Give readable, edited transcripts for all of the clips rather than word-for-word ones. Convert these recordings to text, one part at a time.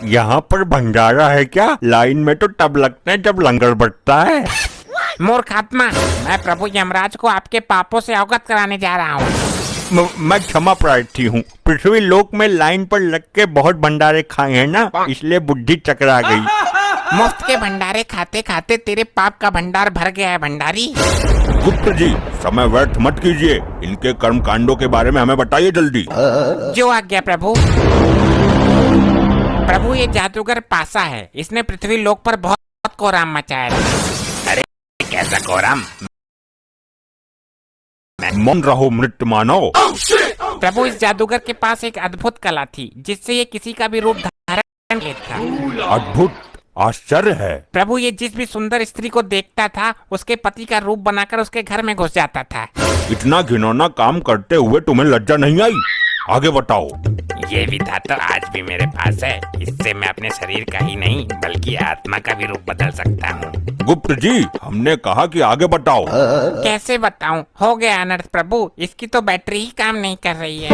यहाँ पर भंडारा है क्या? लाइन में तो तब लगते हैं जब लंगर बटता है। मूर्ख आत्मा, मैं प्रभु यमराज को आपके पापों से अवगत कराने जा रहा हूँ। मैं क्षमा प्रार्थी हूँ। पृथ्वी लोक में लाइन पर लग के बहुत भंडारे खाए हैं ना, इसलिए बुद्धि चकरा गई। मुफ्त के भंडारे खाते खाते तेरे पाप का भंडार भर गया है भंडारी। गुप्त जी, समय व्यर्थ मत कीजिए। इनके कर्म कांडों के बारे में हमें बताइए जल्दी। जो आज्ञा प्रभु। प्रभु, ये जादूगर पासा है। इसने पृथ्वी लोक पर बहुत कोहराम मचाया है। अरे कैसा कोहराम? मौन रहो मृत मानव। प्रभु, इस जादूगर के पास एक अद्भुत कला थी जिससे ये किसी का भी रूप धारण लेता था। अद्भुत, आश्चर्य है। प्रभु, ये जिस भी सुंदर स्त्री को देखता था उसके पति का रूप बनाकर उसके घर में घुस जाता था। इतना घिनौना काम करते हुए तुम्हें लज्जा नहीं आई? आगे बताओ। ये विधा तो आज भी मेरे पास है। इससे मैं अपने शरीर का ही नहीं बल्कि आत्मा का भी रूप बदल सकता हूँ। गुप्त जी, हमने कहा कि आगे बताओ। कैसे बताऊं? हो गया अनर्थ प्रभु, इसकी तो बैटरी ही काम नहीं कर रही है।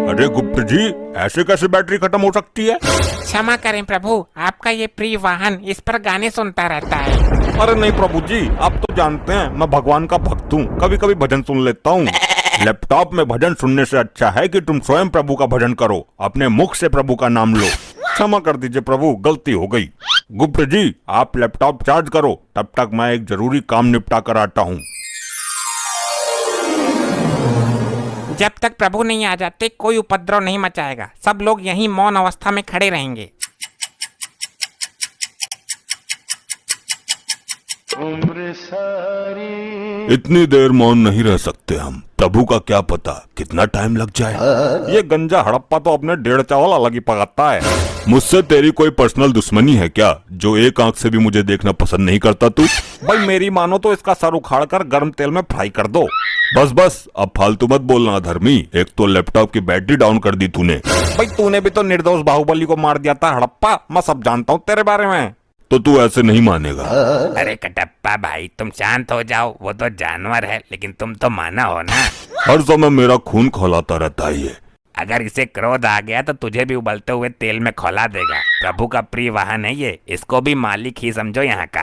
अरे गुप्त जी, ऐसे कैसे बैटरी खत्म हो सकती है? क्षमा करें प्रभु, आपका ये प्रिय वाहन इस पर गाने सुनता रहता है। अरे नहीं प्रभु जी, आप तो जानते हैं मैं भगवान का भक्त हूँ, कभी कभी भजन सुन लेता हूँ। लैपटॉप में भजन सुनने से अच्छा है कि तुम स्वयं प्रभु का भजन करो, अपने मुख से प्रभु का नाम लो। क्षमा कर दीजिए प्रभु, गलती हो गई। गुप्त जी, आप लैपटॉप चार्ज करो, तब तक मैं एक जरूरी काम निपटा कर आता हूँ। जब तक प्रभु नहीं आ जाते कोई उपद्रव नहीं मचाएगा। सब लोग यहीं मौन अवस्था में खड़े रहेंगे। इतनी देर मौन नहीं रह सकते हम। प्रभु का क्या पता कितना टाइम लग जाए। ये गंजा हड़प्पा तो अपने 1.5 चावल अलग ही पकाता है। मुझसे तेरी कोई पर्सनल दुश्मनी है क्या, जो एक आंख से भी मुझे देखना पसंद नहीं करता तू? भाई मेरी मानो तो इसका सर उखाड़ कर गर्म तेल में फ्राई कर दो। बस बस, अब फालतू मत बोलना धर्मी। एक तो लैपटॉप की बैटरी डाउन कर दी तूने। भाई तूने भी तो निर्दोष बाहुबली को मार दिया था हड़प्पा। मैं सब जानता हूँ तेरे बारे में। तो तू ऐसे नहीं मानेगा। अरे कटप्पा भाई, तुम शांत हो जाओ। वो तो जानवर है लेकिन तुम तो माना हो ना। हर समय मेरा खून खौलाता रहता है ये। अगर इसे क्रोध आ गया तो तुझे भी उबलते हुए तेल में खौला देगा। प्रभु का प्रिय वाहन है ये, इसको भी मालिक ही समझो यहाँ का।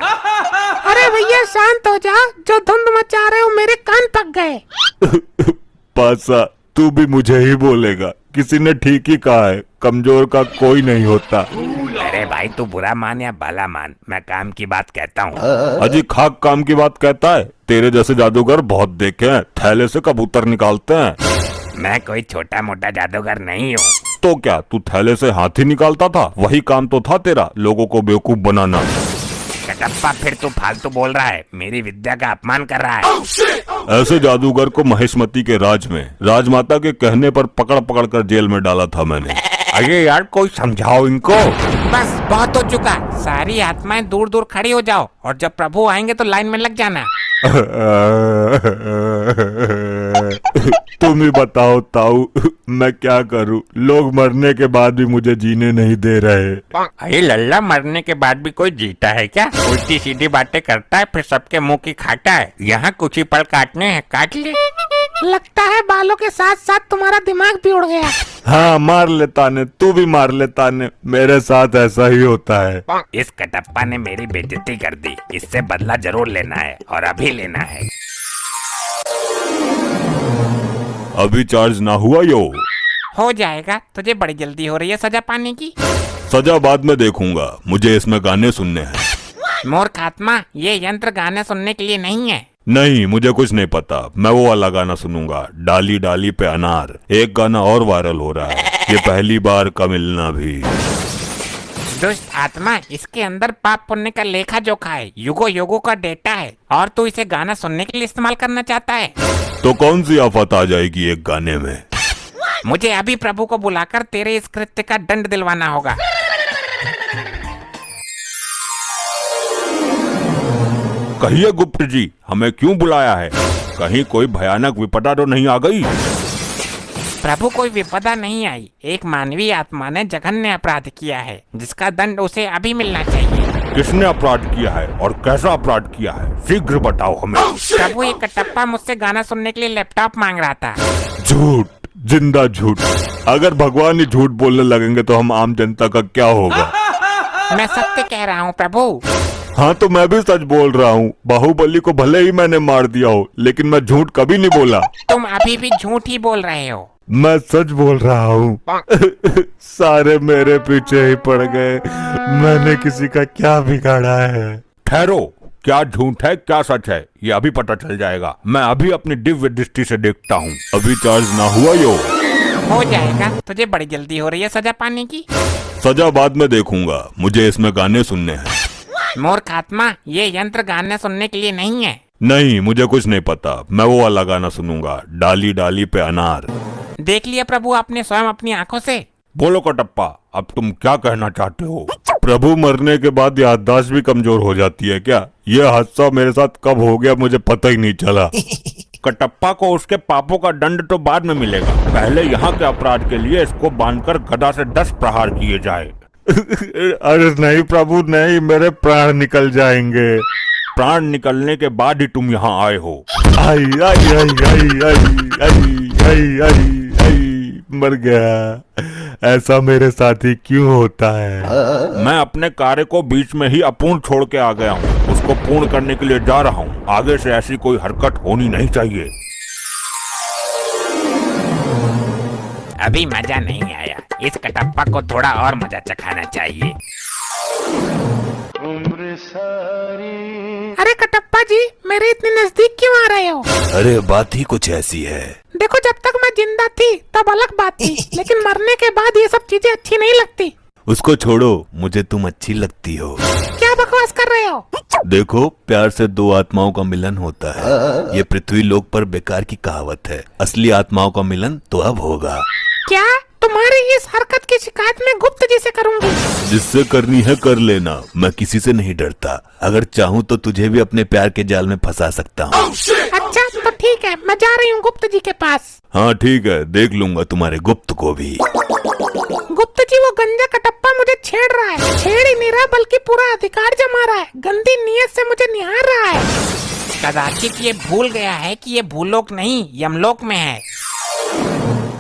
अरे भैया शांत हो जा, जो धुंध मचा रहे हो मेरे कान पक गए। पासा, तू भी मुझे ही बोलेगा? किसी ने ठीक ही कहा है, कमजोर का कोई नहीं होता। अरे भाई, तू बुरा मान या भला मान, मैं काम की बात कहता हूँ। अजी खाक काम की बात कहता है? तेरे जैसे जादूगर बहुत देखे हैं, थैले से कबूतर निकालते हैं। मैं कोई छोटा मोटा जादूगर नहीं हूँ। तो क्या तू थैले से हाथी निकालता था? वही काम तो था तेरा, लोगों को बेवकूफ बनाना। कटप्पा, फिर तू फालतू बोल रहा है, मेरी विद्या का अपमान कर रहा है। ऐसे जादूगर को महेशमती के राज में राजमाता के कहने पर पकड़ पकड़ कर जेल में डाला था मैंने। अरे यार, कोई समझाओ इनको। बस बहुत हो चुका। सारी आत्माएं दूर दूर खड़ी हो जाओ और जब प्रभु आएंगे तो लाइन में लग जाना। तुम ही बताओ ताऊ, मैं क्या करूं? लोग मरने के बाद भी मुझे जीने नहीं दे रहे। अरे लल्ला, मरने के बाद भी कोई जीता है क्या? उल्टी सीधी बातें करता है फिर सबके मुंह की खाता है। यहाँ कुछ ही पल काटने हैं, काट ले। लगता है बालों के साथ साथ तुम्हारा दिमाग भी उड़ गया। हाँ, मार लेता ने, तू भी मार लेता ने। मेरे साथ ऐसा ही होता है। इस कटप्पा ने मेरी बेइज्जती कर दी। इससे बदला जरूर लेना है और अभी लेना है। अभी चार्ज ना हुआ यो? हो जाएगा, तुझे बड़ी जल्दी हो रही है सजा पाने की। सजा बाद में देखूंगा, मुझे इसमें गाने सुनने हैं। मूर्ख आत्मा, ये यंत्र गाने सुनने के लिए नहीं है। नहीं, मुझे कुछ नहीं पता। मैं वो वाला गाना सुनूंगा, डाली डाली पे अनार। एक गाना और वायरल हो रहा है, ये पहली बार का मिलना भी। दुष्ट आत्मा, इसके अंदर पाप पुण्य का लेखा जोखा है, युगो युगो का डेटा है और तू इसे गाना सुनने के लिए इस्तेमाल करना चाहता है। तो कौन सी आफत आ जाएगी एक गाने में? मुझे अभी प्रभु को बुलाकर तेरे इस कृत्य का दंड दिलवाना होगा। कहिए गुप्त जी, हमें क्यों बुलाया है? कहीं कोई भयानक विपदा तो नहीं आ गई? प्रभु, कोई विपदा नहीं आई। एक मानवीय आत्मा ने जघन्य अपराध किया है जिसका दंड उसे अभी मिलना चाहिए। किसने अपराध किया है और कैसा अपराध किया है? शीघ्र बताओ हमें। प्रभु, ये कटप्पा मुझसे गाना सुनने के लिए लैपटॉप मांग रहा था। झूठ, जिंदा झूठ। अगर भगवान ही झूठ बोलने लगेंगे तो हम आम जनता का क्या होगा? मैं सत्य कह रहा हूँ प्रभु। हाँ तो मैं भी सच बोल रहा हूँ। बाहुबली को भले ही मैंने मार दिया हो, लेकिन मैं झूठ कभी नहीं बोला। तुम अभी भी झूठ ही बोल रहे हो। मैं सच बोल रहा हूँ। सारे मेरे पीछे ही पड़ गए। मैंने किसी का क्या बिगाड़ा है? ठहरो, क्या झूठ है क्या सच है ये अभी पता चल जाएगा। मैं अभी अपनी दिव्य दृष्टि से देखता हूँ। अभी चार्ज ना हुआ यो। हो जाएगा, तुझे बड़ी जल्दी हो रही है सजा पाने की। सजा बाद में देखूंगा, मुझे इसमें गाने सुनने हैं। मूर्ख आत्मा, ये यंत्र गाने सुनने के लिए नहीं है। नहीं, मुझे कुछ नहीं पता। मैं वो वाला गाना सुनूंगा, डाली डाली पे अनार। देख लिया प्रभु आपने स्वयं अपनी आंखों से। बोलो कटप्पा, अब तुम क्या कहना चाहते हो? प्रभु मरने के बाद याददाश्त भी कमजोर हो जाती है क्या? यह हादसा मेरे साथ कब हो गया मुझे पता ही नहीं चला। कटप्पा को उसके पापों का दंड तो बाद में मिलेगा। पहले यहाँ के अपराध के लिए इसको बांधकर गदा से 10 प्रहार किए जाए। अरे नहीं प्रभु नहीं, मेरे प्राण निकल जाएंगे। प्राण निकलने के बाद ही तुम यहाँ आए हो। आई आई आई आई आई आई आई आई आई मर गया। ऐसा मेरे साथ ही क्यों होता है? मैं अपने कार्य को बीच में ही अपूर्ण छोड़ के आ गया हूँ। उसको पूर्ण करने के लिए जा रहा हूँ। आगे से ऐसी कोई हरकत होनी नहीं चाहिए। अभी मजा नहीं आया, इस कटप्पा को थोड़ा और मजा चखाना चाहिए। अरे कटप्पा जी, मेरे इतने नजदीक क्यों आ रहे हो? अरे बात ही कुछ ऐसी है। देखो, जब तक मैं जिंदा थी तब अलग बात थी, लेकिन मरने के बाद ये सब चीजें अच्छी नहीं लगती। उसको छोड़ो, मुझे तुम अच्छी लगती हो। क्या बकवास कर रहे हो? देखो, प्यार से दो आत्माओं का मिलन होता है। ये पृथ्वी लोक पर बेकार की कहावत है। असली आत्माओं का मिलन तो अब होगा। क्या? तुम्हारी इस हरकत की शिकायत मैं गुप्त जी से करूंगी। जिससे करनी है कर लेना, मैं किसी से नहीं डरता। अगर चाहूँ तो तुझे भी अपने प्यार के जाल में फंसा सकता हूँ। अच्छा तो ठीक है, मैं जा रही हूँ गुप्त जी के पास। हाँ ठीक है, देख लूंगा तुम्हारे गुप्त को भी। गुप्त जी, वो गंजा कटप्पा मुझे छेड़ रहा है। छेड़ ही नहीं रहा बल्कि पूरा अधिकार जमा रहा है। गंदी नीयत से मुझे निहार रहा है। कदाचित ये भूल गया है कि ये भूलोक नहीं यमलोक में है।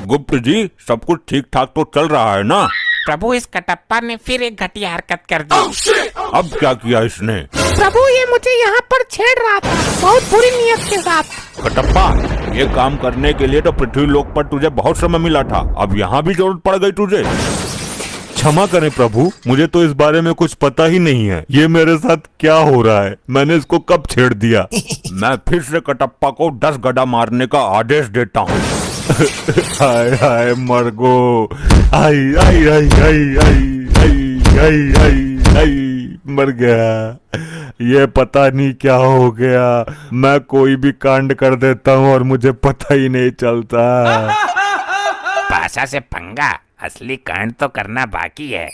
गुप्त जी, सब कुछ ठीक ठाक तो चल रहा है ना? प्रभु, इस कटप्पा ने फिर एक घटिया हरकत कर दी। अब क्या किया इसने? प्रभु, ये मुझे यहाँ पर छेड़ रहा था बहुत बुरी नीयत के साथ। कटप्पा, ये काम करने के लिए तो पृथ्वी लोक पर तुझे बहुत समय मिला था। अब यहाँ भी जरूरत पड़ गई तुझे। क्षमा करें प्रभु, मुझे तो इस बारे में कुछ पता ही नहीं है। ये मेरे साथ क्या हो रहा है? मैंने इसको कब छेड़ दिया? मैं फिर से कटप्पा को 10 गदा मारने का आदेश देता हूँ। हाय हाय मरगो, आई आई आई आई आई आई आई आई आई मर गया। ये पता नहीं क्या हो गया। मैं कोई भी कांड कर देता हूँ और मुझे पता ही नहीं चलता। पासा से पंगा, असली कांड तो करना बाकी है।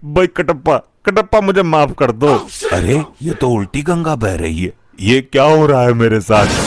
भाई कटप्पा, कटप्पा मुझे माफ कर दो। अरे ये तो उल्टी गंगा बह रही है। ये क्या हो रहा है मेरे साथ?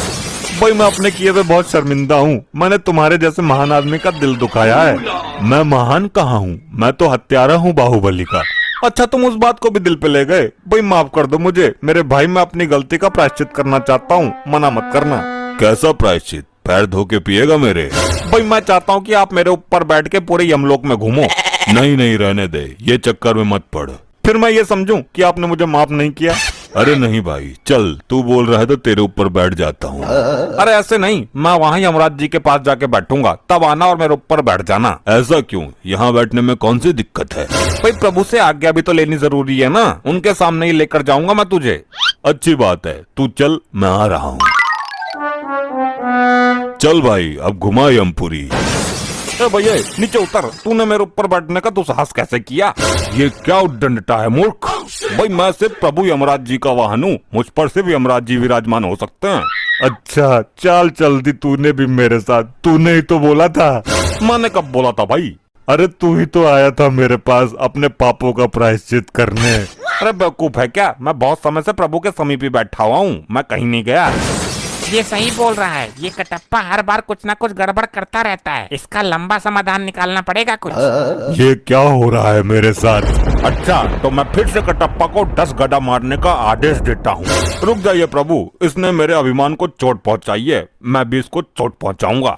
भाई मैं अपने किए पे बहुत शर्मिंदा हूँ। मैंने तुम्हारे जैसे महान आदमी का दिल दुखाया है। मैं महान कहाँ हूँ? मैं तो हत्यारा हूँ बाहुबली का। अच्छा, तुम उस बात को भी दिल पे ले गए। भाई माफ कर दो मुझे। मेरे भाई, मैं अपनी गलती का प्रायश्चित करना चाहता हूँ, मना मत करना। कैसा प्रायश्चित? पैर धो के पिएगा मेरे? भाई मैं चाहता हूँ कि आप मेरे ऊपर बैठ के पूरे यमलोक में घूमो। नहीं नहीं, रहने दे, ये चक्कर में मत पड़। फिर मैं ये समझूं कि आपने मुझे माफ नहीं किया? अरे नहीं भाई, चल, तू बोल रहा है तो तेरे ऊपर बैठ जाता हूँ। अरे ऐसे नहीं, मैं वहाँ यमराज जी के पास जाके बैठूंगा, तब आना और मेरे ऊपर बैठ जाना। ऐसा क्यों? यहाँ बैठने में कौन सी दिक्कत है? भाई प्रभु से आज्ञा भी तो लेनी जरूरी है ना। उनके सामने ही लेकर जाऊंगा मैं तुझे। अच्छी बात है, तू चल, मैं आ रहा हूँ। चल भाई, अब घुमा यमपुरी। भैया नीचे उतर। तूने मेरे ऊपर बैठने का दुस्साहस कैसे किया? ये क्या उद्दंडता है मूर्ख? भाई मैं सिर्फ प्रभु यमराज जी का वाहन हूँ। मुझ पर सिर्फ यमराज जी विराजमान हो सकते हैं। अच्छा चाल चल दी तूने भी मेरे साथ। तूने ही तो बोला था। मैंने कब बोला था भाई? अरे तू ही तो आया था मेरे पास अपने पापों का प्रायश्चित करने। अरे बेवकूफ है क्या? मैं बहुत समय से प्रभु के समीप ही बैठा हुआ हूँ, मैं कहीं नहीं गया। ये सही बोल रहा है, ये कटप्पा हर बार कुछ ना कुछ गड़बड़ करता रहता है। इसका लंबा समाधान निकालना पड़ेगा कुछ। ये क्या हो रहा है मेरे साथ? अच्छा, तो मैं फिर से कटप्पा को 10 गड्ढा मारने का आदेश देता हूँ। रुक जाइए प्रभु, इसने मेरे अभिमान को चोट पहुँचाई है, मैं भी इसको चोट पहुँचाऊंगा।